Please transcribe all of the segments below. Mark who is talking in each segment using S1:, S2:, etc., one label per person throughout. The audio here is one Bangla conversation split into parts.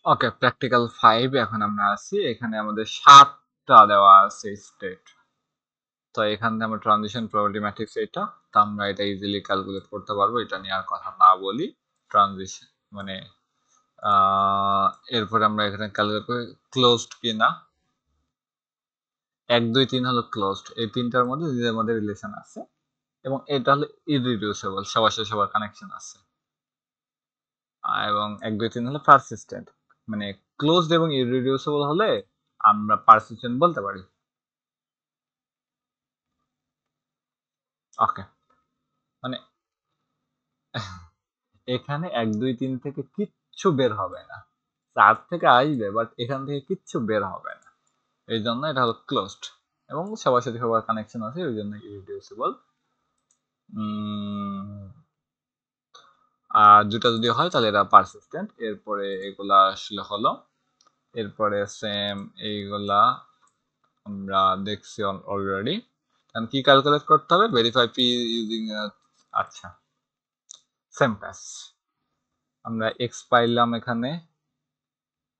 S1: ওকে, প্র্যাকটিক্যাল 5 এখন আমরা আছি। এখানে আমাদের 7টা দেওয়া আছে স্টেট। তো এখান থেকে আমরা ট্রানজিশন প্রবাবিলিটি ম্যাট্রিক্স এটা, তো আমরা এটা ইজিলি ক্যালকুলেট করতে পারবো, এটা নিয়ে আর কথা না বলি। ট্রানজিশন মানে এরপরে আমরা এখানে ক্যালকুলেট করি ক্লোজড কিনা। 1 2 3 হলো ক্লোজড, এই তিনটার মধ্যে নিজেদের মধ্যে রিলেশন আছে এবং এটা হলো ইররিডিউসিবল, সবার সাথে সবার কানেকশন আছে। এবং 1 2 3 হলো পারসিস্টেন্ট, মানে ক্লোজড এবং ইররিডিউসিবল হলে আমরা পারসিস্টেন্ট বলতে পারি। ওকে, মানে এখানে 1 2 3 থেকে কিচ্ছু বের হবে না, 4 থেকে আসবে বাট এখান থেকে কিচ্ছু বের হবে না, এই জন্য এটা হলো ক্লোজড এবং সবার সাথে সবার কানেকশন আছে, ওই জন্য ইররিডিউসিবল। আর দুটা যদি হয় তাহলে এটা পারসিস্টেন্ট। এরপরে এগুলা আসলে হলো, এরপরে সেম এইগুলা আমরা দেখছি অলরেডি। কি ক্যালকুলেট করতে হবে? ভেরিফাই পি ইউজিং, আচ্ছা সেম কাজ। আমরা এক্স পাইলাম এখানে,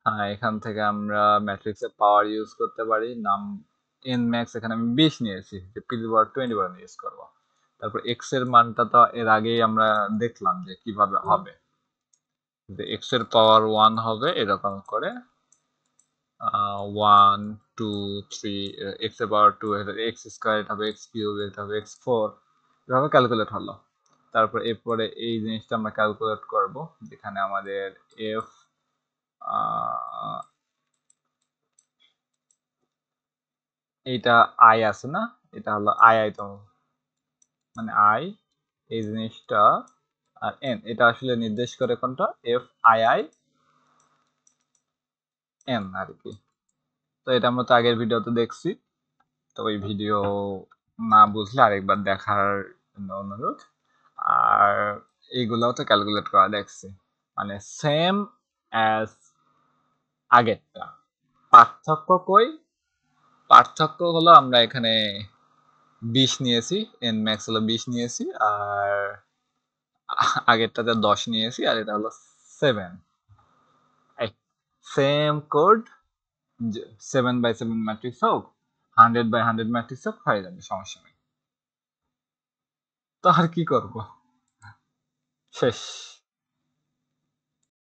S1: হ্যাঁ এখান থেকে আমরা ম্যাট্রিক্সের পাওয়ার ইউজ করতে পারি। নাম এন ম্যাক্স এখানে আমি 20 নিয়েছি, যে পি পাওয়ার 20 বার ইউজ করব। তারপর এক্স এর মানটা তো এর আগেই আমরা দেখলাম যে কিভাবে হবে, যে এক্স এর পাওয়ার 1 হবে এরকম করে 1 2 3, এক্স এর পাওয়ার 2 এটা এক্স স্কয়ার, এটা হবে এক্স কিউব, এটা হবে এক্স 4, এভাবে ক্যালকুলেট হলো। তারপর এরপরে এই জিনিসটা আমরা ক্যালকুলেট করব, যেখানে আমাদের এফ এইটা আই আছে না, এটা হলো আই আই, তো মানে আই এই জিনিসটা, আর এন এটা আসলে নির্দেশ করে কোনটা, এফ আই আই এন আর কি। তো এটা আমরা তো আগের ভিডিওতে দেখছি, তো ওই ভিডিও না বুঝলে আরেকবার দেখার জন্য অনুরোধ। আর এইগুলাও তো ক্যালকুলেট করা দেখছি, মানে সেম অ্যাজ আগেরটা। পার্থক্য কই? পার্থক্য হলো আমরা এখানে 20 নিয়েছি, এন ম্যাক্স হলো 20 নিয়েছি, আর আগেরটাতে 10 নিয়েছি, আর এটা হলো 7। সেম কোড, 7 by 7 ম্যাট্রিক্স হোক, 100 by 100 ম্যাট্রিক্স হোক, হয়ে যাবে, সমস্যা নেই। তো আর কি করব, শেষ।